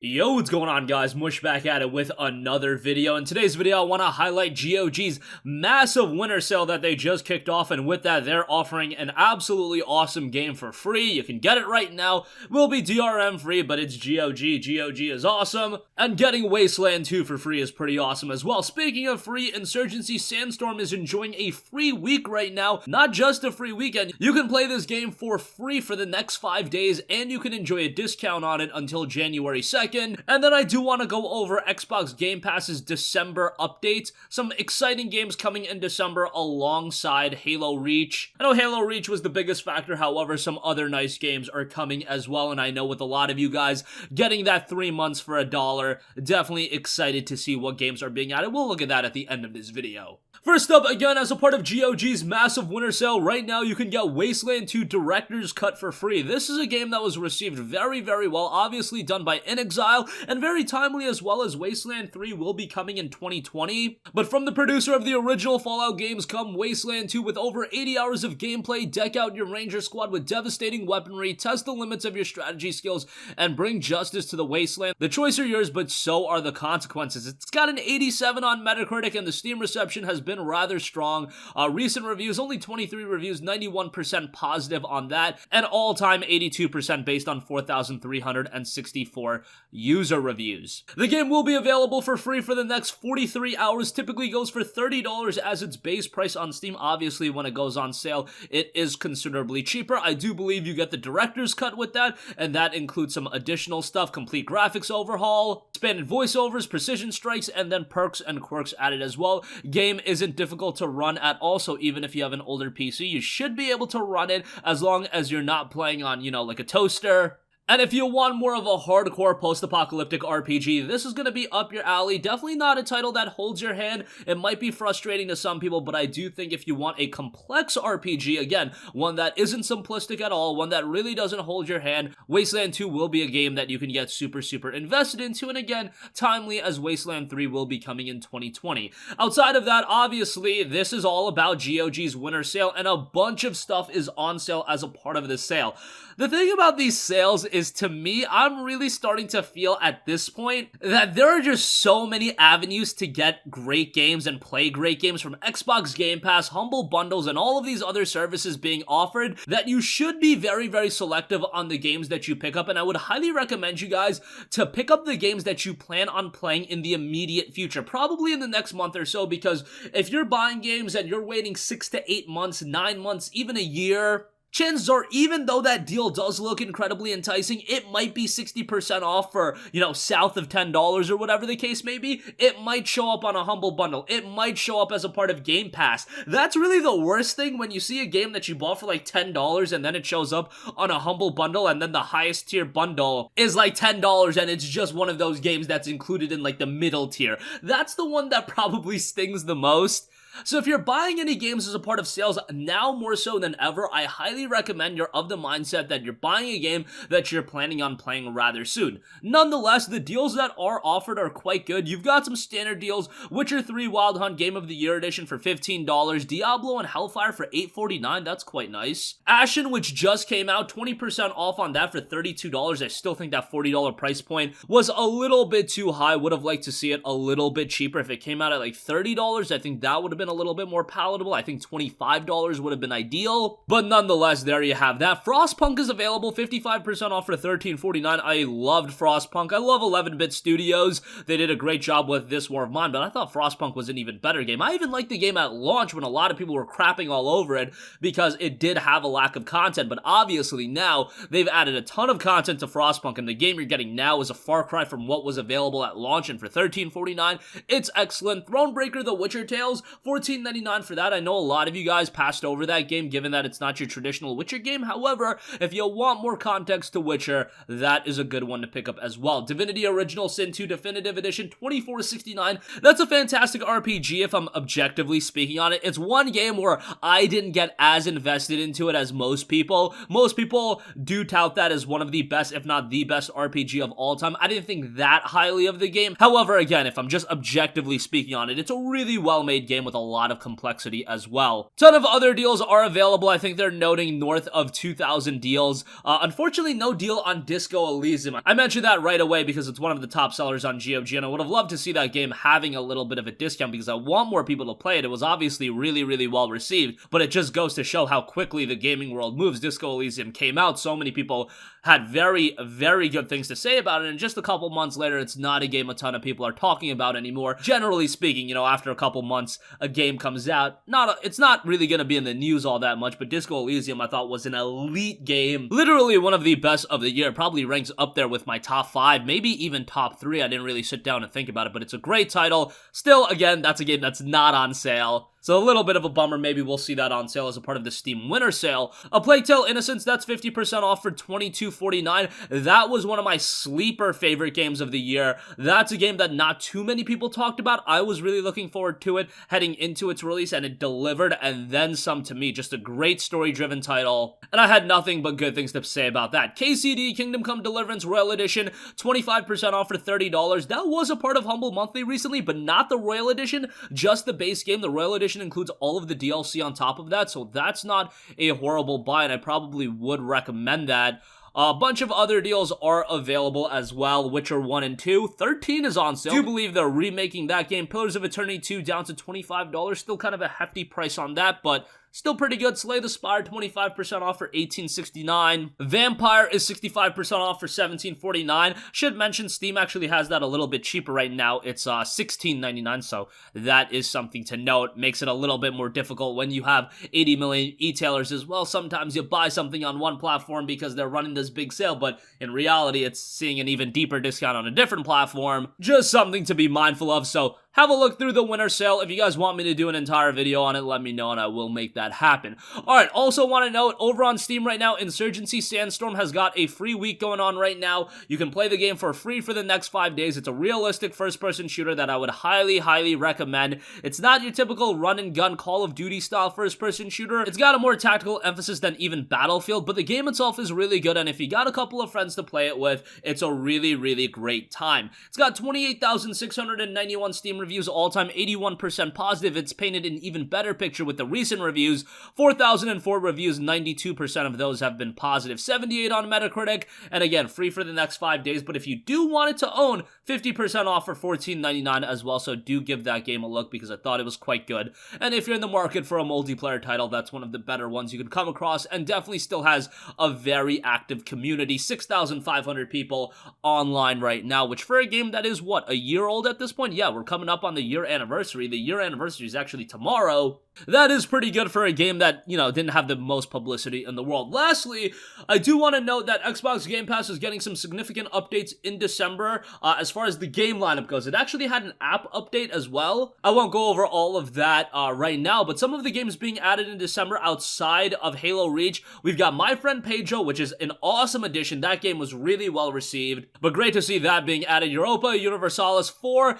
Yo, what's going on, guys? Mush back at it with another video. In today's video, I want to highlight GOG's massive winter sale that they just kicked off, and with that, they're offering an absolutely awesome game for free. You can get it right now. Will be DRM free, but it's GOG. GOG is awesome, and getting Wasteland 2 for free is pretty awesome as well. Speaking of free, Insurgency Sandstorm is enjoying a free week right now. Not just a free weekend. You can play this game for free for the next 5 days, and you can enjoy a discount on it until January 2nd. And then I do want to go over Xbox Game Pass's December updates. Some exciting games coming in December alongside Halo Reach. I know Halo Reach was the biggest factor, however, some other nice games are coming as well, and I know with a lot of you guys getting that 3 months for $1, definitely excited to see what games are being added. We'll look at that at the end of this video. First up, again, as a part of GOG's massive winter sale, right now you can get Wasteland 2 Director's Cut for free. This is a game that was received very, very well, obviously done by inXile, and very timely as well, as Wasteland 3 will be coming in 2020. But from the producer of the original Fallout games come Wasteland 2 with over 80 hours of gameplay. Deck out your Ranger squad with devastating weaponry, test the limits of your strategy skills, and bring justice to the Wasteland. The choice are yours, but so are the consequences. It's got an 87 on Metacritic, and the Steam reception has been rather strong. Recent reviews, only 23 reviews, 91% positive on that, and all-time 82% based on 4,364 user reviews. The game will be available for free for the next 43 hours, typically goes for $30 as its base price on Steam. Obviously, when it goes on sale, it is considerably cheaper. I do believe you get the director's cut with that, and that includes some additional stuff, complete graphics overhaul, expanded voiceovers, precision strikes, and then perks and quirks added as well. Game isn't difficult to run at all, so even if you have an older PC, you should be able to run it as long as you're not playing on, like a toaster. And if you want more of a hardcore post-apocalyptic RPG, this is going to be up your alley. Definitely not a title that holds your hand. It might be frustrating to some people, but I do think if you want a complex RPG, again, one that isn't simplistic at all, one that really doesn't hold your hand, Wasteland 2 will be a game that you can get super, super invested into, and again, timely as Wasteland 3 will be coming in 2020. Outside of that, obviously, this is all about GOG's winter sale, and a bunch of stuff is on sale as a part of this sale. The thing about these sales is, to me, I'm really starting to feel at this point that there are just so many avenues to get great games and play great games, from Xbox Game Pass, Humble Bundles, and all of these other services being offered, that you should be very, very selective on the games that you pick up, and I would highly recommend you guys to pick up the games that you plan on playing in the immediate future, probably in the next month or so, because if you're buying games and you're waiting 6 to 8 months, 9 months, even a year, chances are, even though that deal does look incredibly enticing, it might be 60% off for, south of $10 or whatever the case may be. It might show up on a Humble Bundle. It might show up as a part of Game Pass. That's really the worst thing, when you see a game that you bought for like $10 and then it shows up on a Humble Bundle, and then the highest tier bundle is like $10 and it's just one of those games that's included in like the middle tier. That's the one that probably stings the most. So if you're buying any games as a part of sales, now more so than ever, I highly recommend you're of the mindset that you're buying a game that you're planning on playing rather soon. Nonetheless, the deals that are offered are quite good. You've got some standard deals: Witcher 3 Wild Hunt Game of the Year Edition for $15, Diablo and Hellfire for $8.49, that's quite nice. Ashen, which just came out, 20% off on that for $32. I still think that $40 price point was a little bit too high. Would have liked to see it a little bit cheaper. If it came out at like $30, I think that would have been a little bit more palatable. I think $25 would have been ideal, but nonetheless, there you have that. Frostpunk is available, 55% off for $13.49. I loved Frostpunk. I love 11-bit studios. They did a great job with This War of Mine, but I thought Frostpunk was an even better game. I even liked the game at launch when a lot of people were crapping all over it because it did have a lack of content, but obviously now they've added a ton of content to Frostpunk, and the game you're getting now is a far cry from what was available at launch, and for $13.49, it's excellent. Thronebreaker: The Witcher Tales, $14.99 for that. I know a lot of you guys passed over that game given that it's not your traditional Witcher game. However, if you want more context to Witcher, that is a good one to pick up as well. Divinity Original Sin 2 Definitive Edition, $24.69. That's a fantastic RPG if I'm objectively speaking on it. It's one game where I didn't get as invested into it as most people. Most people do tout that as one of the best, if not the best RPG of all time. I didn't think that highly of the game. However, again, if I'm just objectively speaking on it, it's a really well-made game with a lot of complexity as well. Ton of other deals are available. I think they're noting north of 2,000 deals. Unfortunately, no deal on Disco Elysium. I mentioned that right away because it's one of the top sellers on GOG, and I would have loved to see that game having a little bit of a discount because I want more people to play it. It was obviously really, really well received, but it just goes to show how quickly the gaming world moves. Disco Elysium came out, so many people had very, very good things to say about it, and just a couple months later, it's not a game a ton of people are talking about anymore. Generally speaking, you know, after a couple months, a game comes out, it's not really going to be in the news all that much, but Disco Elysium I thought was an elite game. Literally one of the best of the year. Probably ranks up there with my top 5, maybe even top 3. I didn't really sit down and think about it, but it's a great title. Still, again, that's a game that's not on sale. So a little bit of a bummer. Maybe we'll see that on sale as a part of the Steam Winter Sale. A Plague Tale Innocence, that's 50% off for $22.49. That was one of my sleeper favorite games of the year. That's a game that not too many people talked about. I was really looking forward to it heading into its release, and it delivered and then some to me. Just a great story-driven title, and I had nothing but good things to say about that. KCD, Kingdom Come Deliverance Royal Edition, 25% off for $30. That was a part of Humble Monthly recently, but not the Royal Edition, just the base game. The Royal Edition includes all of the DLC on top of that, so that's not a horrible buy, and I probably would recommend that. A bunch of other deals are available as well. Witcher 1 and 2, 13 is on sale. I do believe they're remaking that game. Pillars of Eternity 2 down to $25. Still kind of a hefty price on that, but still pretty good. Slay the Spire, 25% off for $18.69. Vampire is 65% off for $17.49. Should mention Steam actually has that a little bit cheaper right now. It's $16.99, so that is something to note. Makes it a little bit more difficult when you have 80 million e-tailers as well. Sometimes you buy something on one platform because they're running this big sale, but in reality, it's seeing an even deeper discount on a different platform. Just something to be mindful of, so have a look through the winter sale. If you guys want me to do an entire video on it, let me know and I will make that happen. Alright, also want to note, over on Steam right now, Insurgency Sandstorm has got a free week going on right now. You can play the game for free for the next 5 days. It's a realistic first-person shooter that I would highly, highly recommend. It's not your typical run-and-gun Call of Duty style first-person shooter. It's got a more tactical emphasis than even Battlefield, but the game itself is really good, and if you got a couple of friends to play it with, it's a really, really great time. It's got 28,691 Steam reviews all time, 81% positive. It's painted an even better picture with the recent reviews. 4,004 reviews, 92% of those have been positive. 78 on Metacritic, and again, free for the next 5 days, but if you do want it to own, 50% off for $14.99 as well, so do give that game a look because I thought it was quite good. And if you're in the market for a multiplayer title, that's one of the better ones you could come across, and definitely still has a very active community. 6,500 people online right now, which for a game that is, what, a year old at this point? Yeah, we're coming up on the year anniversary. The year anniversary is actually tomorrow. That is pretty good for a game that, you know, didn't have the most publicity in the world. Lastly, I do want to note that Xbox Game Pass is getting some significant updates in December. As far as the game lineup goes, it actually had an app update as well. I won't go over all of that right now, but some of the games being added in December outside of Halo Reach, we've got My Friend Pedro, which is an awesome addition. That game was really well received, but great to see that being added. Europa Universalis 4,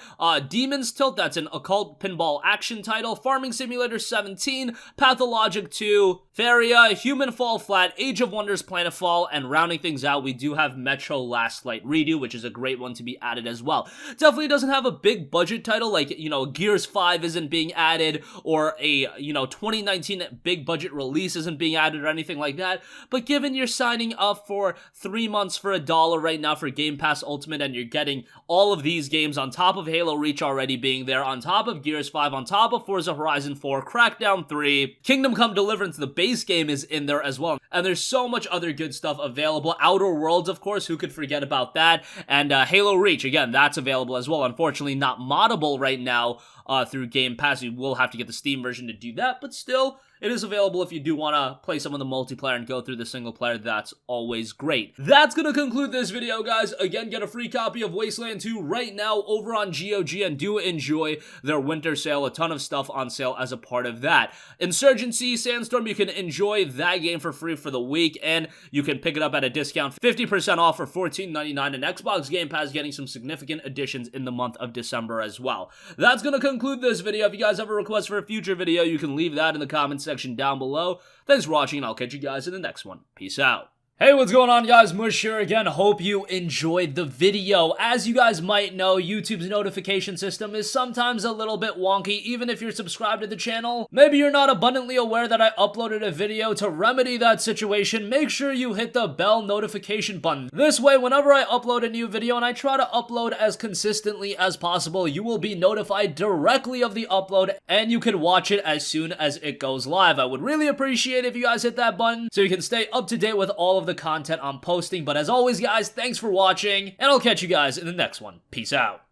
Demon's Tilt, that's an occult pinball action title, Farming Simulator 17, Pathologic 2, Faria, Human Fall Flat, Age of Wonders Planetfall, and rounding things out, we do have Metro Last Light Redo, which is a great one to be added as well. Definitely doesn't have a big budget title, like, you know, Gears 5 isn't being added, or a, you know, 2019 big budget release isn't being added or anything like that, but given you're signing up for 3 months for $1 right now for Game Pass Ultimate, and you're getting all of these games on top of Halo Reach already being there, on top of Gears 5, on top of Forza Horizon 4, Crackdown 3, Kingdom Come Deliverance, the base game is in there as well, and there's so much other good stuff available. Outer Worlds, of course, who could forget about that, and Halo Reach, again, that's available as well. Unfortunately, not moddable right now through Game Pass. You will have to get the Steam version to do that, but still, it is available if you do want to play some of the multiplayer and go through the single player. That's always great. That's going to conclude this video, guys. Again, get a free copy of Wasteland 2 right now over on GOG, and do enjoy their winter sale. A ton of stuff on sale as a part of that. Insurgency Sandstorm, you can enjoy that game for free for the week, and you can pick it up at a discount, 50% off for $14.99, and Xbox Game Pass getting some significant additions in the month of December as well. That's going to conclude this video. If you guys have a request for a future video, you can leave that in the comments section down below. Thanks for watching, and I'll catch you guys in the next one. Peace out. Hey, what's going on, guys? Mush here again. Hope you enjoyed the video. As you guys might know, YouTube's notification system is sometimes a little bit wonky, even if you're subscribed to the channel. Maybe you're not abundantly aware that I uploaded a video. To remedy that situation, make sure you hit the bell notification button. This way, whenever I upload a new video, and I try to upload as consistently as possible, you will be notified directly of the upload, and you can watch it as soon as it goes live. I would really appreciate if you guys hit that button so you can stay up to date with all of the content I'm posting. But as always, guys, thanks for watching, and I'll catch you guys in the next one. Peace out.